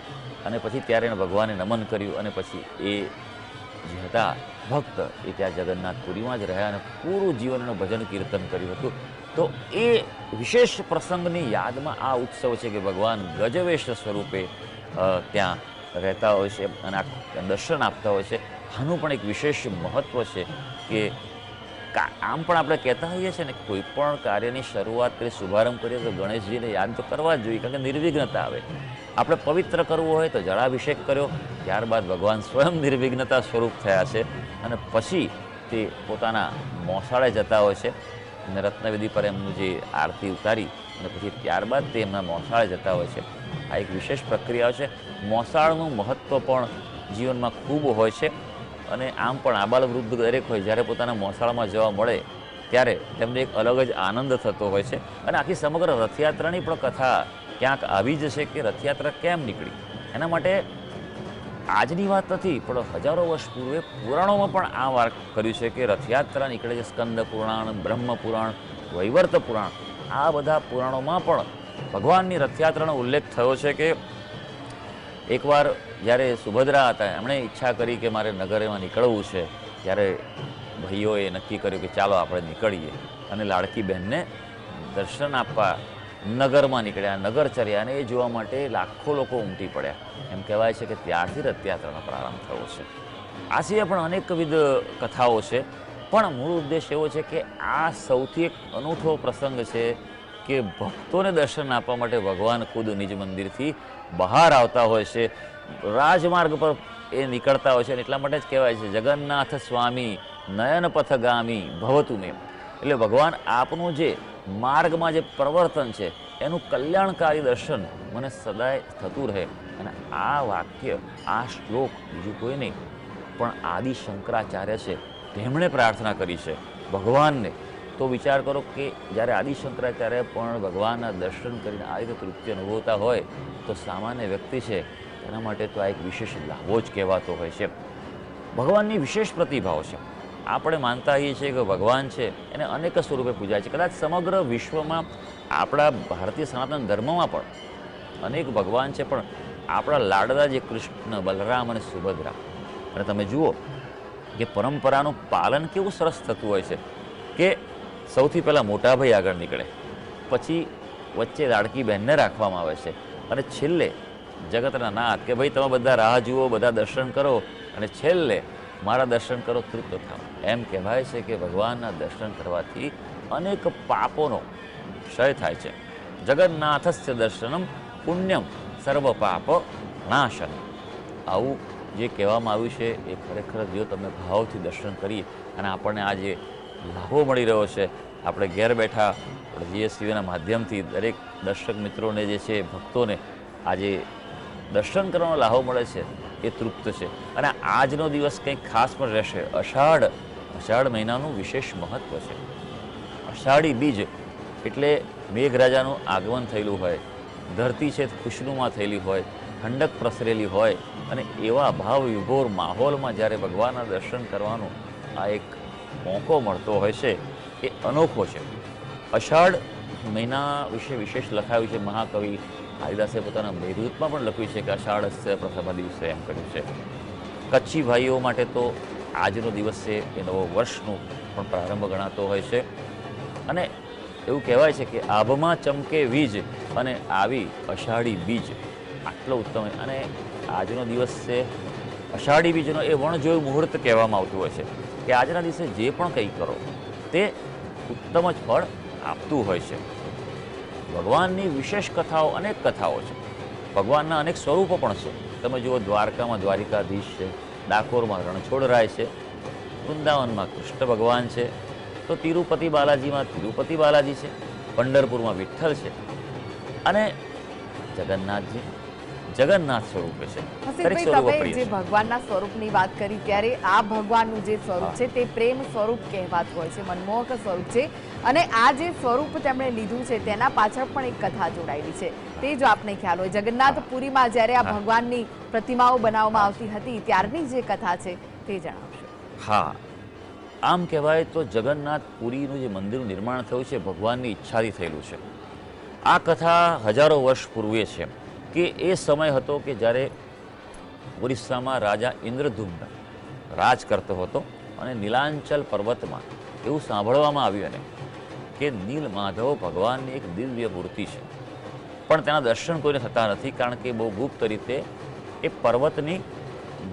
અને પછી ત્યારે એને ભગવાને નમન કર્યું અને પછી એ જે હતા ભક્ત એ ત્યાં જગન્નાથપુરીમાં જ રહ્યા અને પૂરું જીવન એનું ભજન કીર્તન કર્યું હતું. તો એ વિશેષ પ્રસંગની યાદમાં આ ઉત્સવ છે કે ભગવાન ગજવેશ સ્વરૂપે ત્યાં રહેતા હોય છે અને દર્શન આપતા હોય છે. આનું પણ એક વિશેષ મહત્ત્વ છે કે આમ પણ આપણે કહેતા હોઈએ છીએ ને, કોઈ પણ કાર્યની શરૂઆત કરી, શુભારંભ કરીએ તો ગણેશજીને યાદ તો કરવા જ જોઈએ, કારણ કે નિર્વિઘ્નતા આવે. આપણે પવિત્ર કરવું હોય તો જળાભિષેક કર્યો, ત્યારબાદ ભગવાન સ્વયં નિર્વિઘ્નતા સ્વરૂપ થયા છે અને પછી તે પોતાના મોસાળે જતા હોય છે અને રત્નવિધિ પર એમનું જે આરતી ઉતારી અને પછી ત્યારબાદ તે એમના મોસાળે જતા હોય છે. આ એક વિશેષ પ્રક્રિયા છે. મોસાળનું મહત્ત્વ પણ જીવનમાં ખૂબ હોય છે અને આમ પણ આબાલ વૃદ્ધ દરેક હોય, જ્યારે પોતાના મોસાળમાં જવા મળે ત્યારે તેમને એક અલગ જ આનંદ થતો હોય છે. અને આખી સમગ્ર રથયાત્રાની પણ કથા ક્યાંક આવી જશે કે રથયાત્રા કેમ નીકળી. એના માટે આજની વાત નથી, પણ હજારો વર્ષ પૂર્વે પુરાણોમાં પણ આ વાત કર્યું છે કે રથયાત્રા નીકળે છે. સ્કંદ પુરાણ, બ્રહ્મ પુરાણ, વૈવર્ત પુરાણ, આ બધા પુરાણોમાં પણ ભગવાનની રથયાત્રાનો ઉલ્લેખ થયો છે કે એકવાર જ્યારે સુભદ્રા હતા, એમણે ઈચ્છા કરી કે મારે નગરમાં નીકળવું છે, ત્યારે ભાઈઓએ નક્કી કર્યું કે ચાલો આપણે નીકળીએ અને લાડકી બહેનને દર્શન આપવા નગરમાં નીકળ્યા, નગર ચર્યા અને એ જોવા માટે લાખો લોકો ઉમટી પડ્યા. એમ કહેવાય છે કે ત્યારથી રથયાત્રાનો પ્રારંભ થયો છે. આ સિવાય પણ અનેકવિધ કથાઓ છે, પણ મૂળ ઉદ્દેશ એવો છે કે આ સૌથી એક અનૂઠો પ્રસંગ છે કે ભક્તોને દર્શન આપવા માટે ભગવાન ખુદ નિજ મંદિરથી બહાર આવતા હોય છે, રાજમાર્ગ પર એ નીકળતા હોય છે. અને એટલા માટે જ કહેવાય છે જગન્નાથ સ્વામી નયન પથગામી ભવતુ મેં. એટલે ભગવાન આપનું જે માર્ગમાં જે પ્રવર્તન છે એનું કલ્યાણકારી દર્શન મને સદાય થતું રહે. અને આ વાક્ય, આ શ્લોક બીજું કોઈ નહીં પણ આદિ શંકરાચાર્ય છે, તેમણે પ્રાર્થના કરી છે ભગવાનને. તો વિચાર કરો કે જ્યારે આદિ શંકરાચાર્ય પણ ભગવાનના દર્શન કરીને આ રીતે તૃપ્તિ અનુભવતા હોય તો સામાન્ય વ્યક્તિ છે એના માટે તો આ એક વિશેષ લાભો જ કહેવાતો હોય છે. ભગવાનની વિશેષ પ્રતિભાઓ છે. આપણે માનતા હોઈએ છીએ કે ભગવાન છે એને અનેક સ્વરૂપે પૂજાય છે. કદાચ સમગ્ર વિશ્વમાં આપણા ભારતીય સનાતન ધર્મમાં પણ અનેક ભગવાન છે, પણ આપણા લાડલા જે કૃષ્ણ, બલરામ અને સુભદ્રા, અને તમે જુઓ કે પરંપરાનું પાલન કેવું સરસ થતું હોય છે કે સૌથી પહેલાં મોટા ભાઈ આગળ નીકળે, પછી વચ્ચે લાડકી બહેનને રાખવામાં આવે છે અને છેલ્લે જગતના નાથ કે ભાઈ તમે બધા રાહ જુઓ, બધા દર્શન કરો અને છેલ્લે મારા દર્શન કરો, તૃપ્ત થાવ. એમ કહેવાય છે કે ભગવાનના દર્શન કરવાથી અનેક પાપોનો ક્ષય થાય છે. જગન્નાથસ્ય દર્શનમ પુણ્યમ સર્વ પાપ નાશન. આવું જે કહેવામાં આવ્યું છે એ ખરેખર જો તમે ભાવથી દર્શન કરીએ અને આપણને આ જે લાભો મળી રહ્યો છે, આપણે ઘેર બેઠા જીએસટીવીના માધ્યમથી દરેક દર્શક મિત્રોને જે છે, ભક્તોને આજે દર્શન કરવાનો લાભો મળે છે એ તૃપ્ત છે. અને આજનો દિવસ કંઈક ખાસ પણ રહેશે. અષાઢ મહિનાનું વિશેષ મહત્ત્વ છે. અષાઢી બીજ એટલે મેઘરાજાનું આગમન થયેલું હોય, ધરતી છે ખુશનુમા થયેલી હોય, ઠંડક પ્રસરેલી હોય અને એવા ભાવ વિભોર માહોલમાં જ્યારે ભગવાનના દર્શન કરવાનો આ એક મોકો મળતો હોય છે એ અનોખો છે. અષાઢ મહિના વિશે વિશેષ લખાયું છે. મહાકવિ કાલિદાસે પોતાના મેઘદૂતમાં પણ લખ્યું છે કે અષાઢસ્ય પ્રથમ દિવસે એમ કર્યું છે. કચ્છી ભાઈઓ માટે તો આજનો દિવસ છે એ નવો વર્ષનો પણ પ્રારંભ ગણાતો હોય છે. અને એવું કહેવાય છે કે આભમાં ચમકે વીજ અને આવી અષાઢી બીજ. આટલો ઉત્તમ. અને આજનો દિવસ છે અષાઢી બીજનો એ વણજોયું મુહૂર્ત કહેવામાં આવતું હોય છે કે આજના દિવસે જે પણ કંઈ કરો તે ઉત્તમ જ ફળ આપતું હોય છે. ભગવાનની વિશેષ કથાઓ, અનેક કથાઓ છે. ભગવાનના અનેક સ્વરૂપો પણ છે. તમે જુઓ, દ્વારકામાં દ્વારિકાધીશ છે, ડાકોરમાં રણછોડરાય છે, વૃંદાવનમાં કૃષ્ણ ભગવાન છે, તો તિરુપતિ બાલાજીમાં તિરુપતિ બાલાજી છે, પંઢરપુરમાં વિઠ્ઠલ છે અને જગન્નાથજી જગન્નાથ સ્વરૂપે છે. દરેક હસીબભાઈ, સ્વરૂપો તમે પ્રિય જે છે. ભગવાનના સ્વરૂપની વાત કરી ત્યારે આ ભગવાનનું જે સ્વરૂપ છે તે પ્રેમ સ્વરૂપ કહેવાતું હોય છે, મનમોહક સ્વરૂપ છે. અને આ જે સ્વરૂપ તેમણે લીધું છે તેના પાછળ પણ એક કથા જોડાયેલી છે. તે જો આપને ખ્યાલ હોય, જગન્નાથપુરીમાં જ્યારે આ ભગવાનની પ્રતિમાઓ બનાવવામાં આવતી હતી ત્યારની જે કથા છે તે જણાવશો. હા, આમ કહેવાય તો જગન્નાથપુરીનું જે મંદિરનું નિર્માણ થયું છે ભગવાનની ઈચ્છાથી થયેલું છે. આ કથા હજારો વર્ષ પૂર્વે છે કે એ સમય હતો કે જ્યારે ઓરિસ્સામાં રાજા ઇન્દ્રદુમ્ન રાજ કરતો હતો અને નીલાંચલ પર્વતમાં એવું સાંભળવામાં આવ્યું એને કે નીલમાધવ ભગવાનની એક દિવ્ય મૂર્તિ છે, પણ તેના દર્શન કોઈને થતા નથી કારણ કે બહુ ગુપ્ત રીતે એ પર્વતની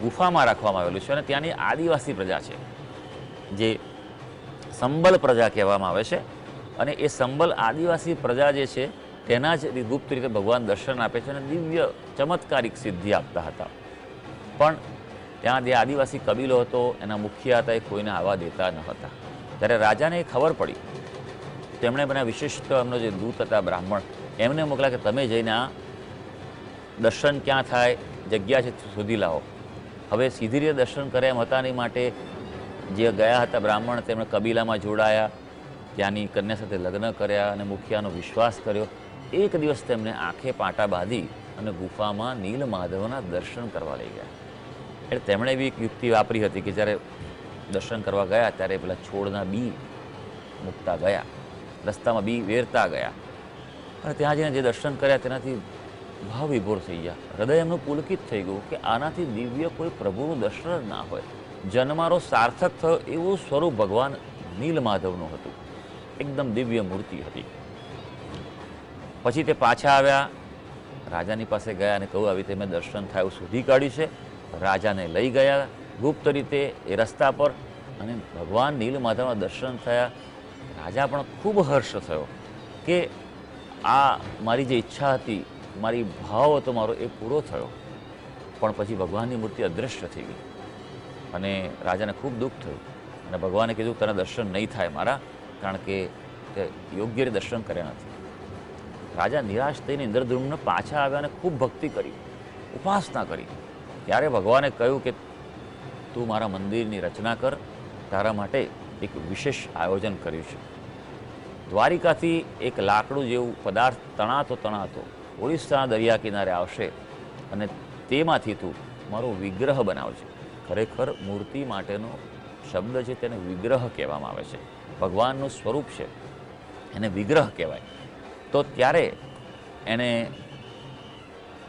ગુફામાં રાખવામાં આવેલું છે. અને ત્યાંની આદિવાસી પ્રજા છે જે સંબલ પ્રજા કહેવામાં આવે છે. અને એ સંબલ આદિવાસી પ્રજા જે છે તેના જ ગુપ્ત રીતે ભગવાન દર્શન આપે છે અને દિવ્ય ચમત્કારિક સિદ્ધિ આપતા હતા. પણ ત્યાં જે આદિવાસી કબીલો હતો એના મુખ્ય હતા એ કોઈને આવવા દેતા ન હતા. ત્યારે રાજાને એ ખબર પડી, તેમણે મને વિશિષ્ટ એમનો જે દૂત હતા બ્રાહ્મણ એમને મોકલ્યા કે તમે જઈને આ દર્શન ક્યાં થાય, જગ્યા છે શોધી લાવો. હવે સીધી રીતે દર્શન કરે એમ હતા નહીં, માટે જે ગયા હતા બ્રાહ્મણ તેમણે કબીલામાં જોડાયા, ત્યાંની કન્યા સાથે લગ્ન કર્યા અને મુખિયાનો વિશ્વાસ કર્યો. એક દિવસ તેમને આંખે પાટા બાંધી અને ગુફામાં નીલમાધવના દર્શન કરવા લઈ ગયા. એટલે તેમણે એવી એક યુક્તિ વાપરી હતી કે જ્યારે દર્શન કરવા ગયા ત્યારે પેલા છોડના બી મૂકતા ગયા, રસ્તામાં બી વેરતા ગયા અને ત્યાં જઈને જે દર્શન કર્યા તેનાથી ભાવ વિભોર થઈ ગયા. હૃદય એમનું પુલકિત થઈ ગયું કે આનાથી દિવ્ય કોઈ પ્રભુનું દર્શન જ ના હોય. જન્મારો સાર્થક થયો એવું સ્વરૂપ ભગવાન નીલમાધવનું હતું. એકદમ દિવ્ય મૂર્તિ હતી. પછી તે પાછા આવ્યા, રાજાની પાસે ગયા અને કહ્યું આવી રીતે મેં દર્શન થાય એવું શોધી કાઢ્યું છે. રાજાને લઈ ગયા ગુપ્ત રીતે એ રસ્તા પર અને ભગવાન નીલમાધવના દર્શન થયા. રાજા પણ ખૂબ હર્ષ થયો કે આ મારી જે ઈચ્છા હતી, મારી ભાવ હતો મારો એ પૂરો થયો. પણ પછી ભગવાનની મૂર્તિ અદૃશ્ય થઈ ગઈ અને રાજાને ખૂબ દુઃખ થયું અને ભગવાને કીધું તને દર્શન નહીં થાય મારા, કારણ કે તે યોગ્ય રીતે દર્શન કર્યા નથી. રાજા નિરાશ થઈને ઇન્દ્રદ્યુમ્ન પાછા આવ્યા અને ખૂબ ભક્તિ કરી, ઉપાસના કરી. ત્યારે ભગવાને કહ્યું કે તું મારા મંદિરની રચના કર, તારા માટે એક વિશેષ આયોજન કર્યું છે. દ્વારિકાથી એક લાકડું જેવું પદાર્થ તણાતો ઓરિસ્સાના દરિયા કિનારે આવશે અને તેમાંથી તું મારો વિગ્રહ બનાવજે. ખરેખર મૂર્તિ માટેનો શબ્દ છે તેને વિગ્રહ કહેવામાં આવે છે. ભગવાનનું સ્વરૂપ છે એને વિગ્રહ કહેવાય. તો ત્યારે એણે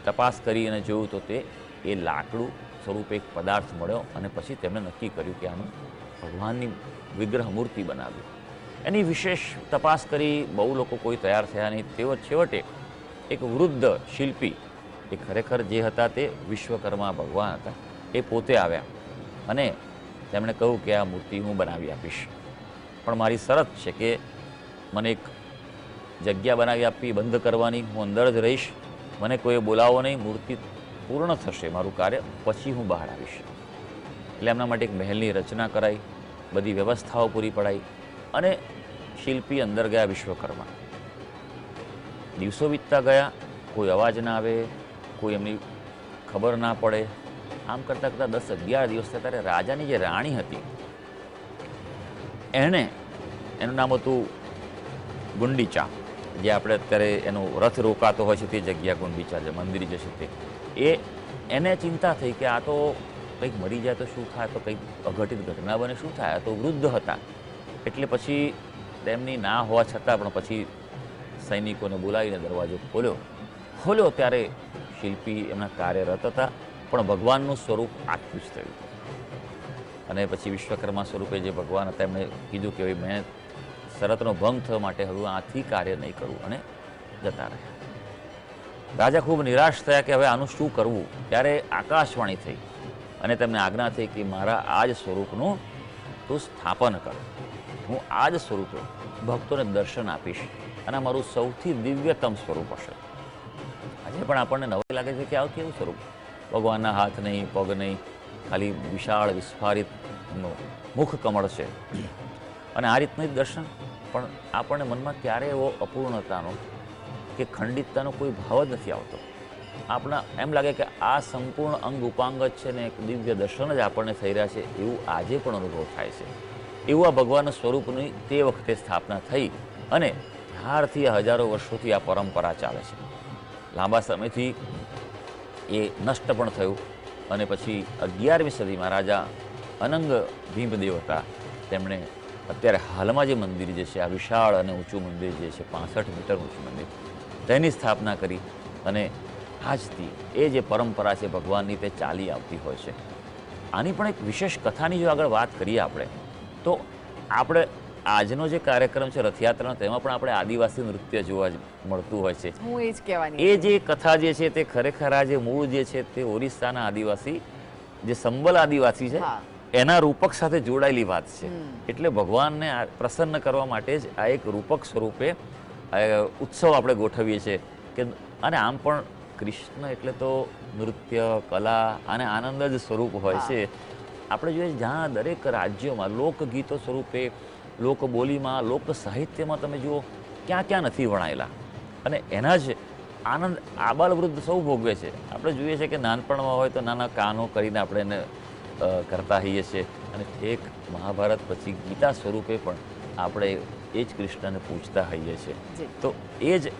તપાસ કરી અને જોયું તો તે એ લાકડું સ્વરૂપે એક પદાર્થ મળ્યો અને પછી તેમણે નક્કી કર્યું કે આનું ભગવાનની વિગ્રહ મૂર્તિ બનાવ્યું. એની વિશેષ તપાસ કરી, બહુ લોકો કોઈ તૈયાર થયા નહીં. તેઓ છેવટે એક વૃદ્ધ શિલ્પી એ ખરેખર જે હતા તે વિશ્વકર્મા ભગવાન હતા. એ પોતે આવ્યા અને તેમણે કહ્યું કે આ મૂર્તિ હું બનાવી આપીશ, પણ મારી શરત છે કે મને એક જગ્યા બનાવી આપી બંધ કરવાની, હું અંદર જ રહીશ, મને કોઈ બોલાવો નહીં, મૂર્તિ પૂર્ણ થશે મારું કાર્ય પછી હું બહાર આવીશ. એટલે એમના માટે એક મહેલની રચના કરાઈ, બધી વ્યવસ્થાઓ પૂરી પડાઈ અને શિલ્પી અંદર ગયા વિશ્વકર્મા. દિવસો વીતતા ગયા, કોઈ અવાજ ના આવે, કોઈ એમની ખબર ના પડે. આમ કરતાં કરતાં 10-11 દિવસ થયા ત્યારે રાજાની જે રાણી હતી એનું નામ હતું ગુંડીચા, જે આપણે અત્યારે એનો રથ રોકાતો હોય છે તે જગ્યા ગુંડીચા, જે મંદિર જે છે તે, એને ચિંતા થઈ કે આ તો કંઈક મરી જાય તો શું થાય, તો કંઈક અઘટિત ઘટના બને શું થાય. આ તો વૃદ્ધ હતા. એટલે પછી તેમની ના હોવા છતાં પણ પછી સૈનિકોને બોલાવીને દરવાજો ખોલ્યો ત્યારે શિલ્પી એમના કાર્યરત હતા, પણ ભગવાનનું સ્વરૂપ આખું જ થયું. અને પછી વિશ્વકર્મા સ્વરૂપે જે ભગવાન હતા એમણે કીધું કે મેં શરતનો ભંગ થવા માટે હવે આથી કાર્ય નહીં કરવું, અને જતા રહ્યા. રાજા ખૂબ નિરાશ થયા કે હવે આનું શું કરવું. ત્યારે આકાશવાણી થઈ અને તેમને આજ્ઞા થઈ કે મારા આ જ સ્વરૂપનું તું સ્થાપન કર, હું આ જ સ્વરૂપે ભક્તોને દર્શન આપીશ અને આ મારું સૌથી દિવ્યતમ સ્વરૂપ હશે. આજે પણ આપણને નવાઈ લાગે છે કે આવું કેવું સ્વરૂપ, ભગવાનના હાથ નહીં, પગ નહીં, ખાલી વિશાળ વિસ્ફારિત મુખ કમળ છે અને આ રીતનું જ દર્શન. પણ આપણને મનમાં ક્યારે એવો અપૂર્ણતાનો કે ખંડિતતાનો કોઈ ભાવ જ નથી આવતો. આપણા એમ લાગે કે આ સંપૂર્ણ અંગ ઉપાંગ જ છે ને એક દિવ્ય દર્શન જ આપણને થઈ રહ્યા છે એવું આજે પણ અનુભવ થાય છે. એવું આ ભગવાનના સ્વરૂપની તે વખતે સ્થાપના થઈ અને ત્યારથી હજારો વર્ષોથી આ પરંપરા ચાલે છે. લાંબા સમયથી એ નષ્ટ પણ થયું અને પછી 11મી સદીમાં રાજા અનંગ ભીમદેવ હતા, તેમણે અત્યારે હાલમાં જે મંદિર જે છે આ વિશાળ અને ઊંચું મંદિર જે છે 65 મીટર ઊંચું મંદિર, તેની સ્થાપના કરી અને આજથી એ જે પરંપરા છે ભગવાનની તે ચાલી આવતી હોય છે. આની પણ એક વિશેષ કથાની જો આગળ વાત કરીએ આપણે તો આપણે આજનો જે કાર્યક્રમ છે રથયાત્રાનો તેમાં પણ આપણે આદિવાસી નૃત્ય જોવા મળતું હોય છે. હું એ જ કહેવાની. એ જે કથા જે છે તે ખરેખર આ જે મૂળ જે છે તે ઓરિસ્સાના આદિવાસી જે સંબલ આદિવાસી છે એના રૂપક સાથે જોડાયેલી વાત છે. એટલે ભગવાનને પ્રસન્ન કરવા માટે જ આ એક રૂપક સ્વરૂપે ઉત્સવ આપણે ગોઠવીએ છીએ કે અને આમ પણ કૃષ્ણ એટલે તો નૃત્ય, કલા અને આનંદ જ સ્વરૂપ હોય છે. આપણે જોઈએ જ્યાં દરેક રાજ્યોમાં લોકગીતો સ્વરૂપે, લોકબોલીમાં, લોક સાહિત્યમાં તમે જુઓ ક્યાં ક્યાં નથી વણાયેલા અને એના જ આનંદ આબાલ વૃદ્ધ સૌ ભોગવે છે. આપણે જોઈએ છીએ કે નાનપણમાં હોય તો નાના કાનો કરીને આપણે એને કરતા હોઈએ છીએ અને એક મહાભારત પછી ગીતા સ્વરૂપે પણ આપણે એ જ કૃષ્ણને પૂજતા હોઈએ છીએ. તો એ જ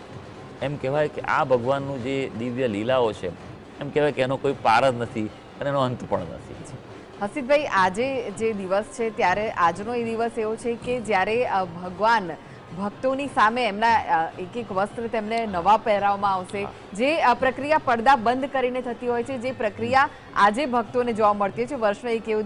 એમ કહેવાય કે આ ભગવાનનું જે દિવ્ય લીલાઓ છે એમ કહેવાય કે એનો કોઈ પાર જ નથી અને એનો અંત પણ નથી. હસીતભાઈ, આજે જે દિવસ છે ત્યારે આજનો એ દિવસ એવો છે કે જ્યારે ભગવાન ભક્તોની સામે એમના એક એક વસ્ત્ર તેમને નવા પહેરાવવામાં આવશે. જે પ્રક્રિયા પડદા બંધ કરીને થતી હોય છે, જે પ્રક્રિયા આજે ભક્તોને જોવા મળતી હોય છે, વર્ષનો એક એવો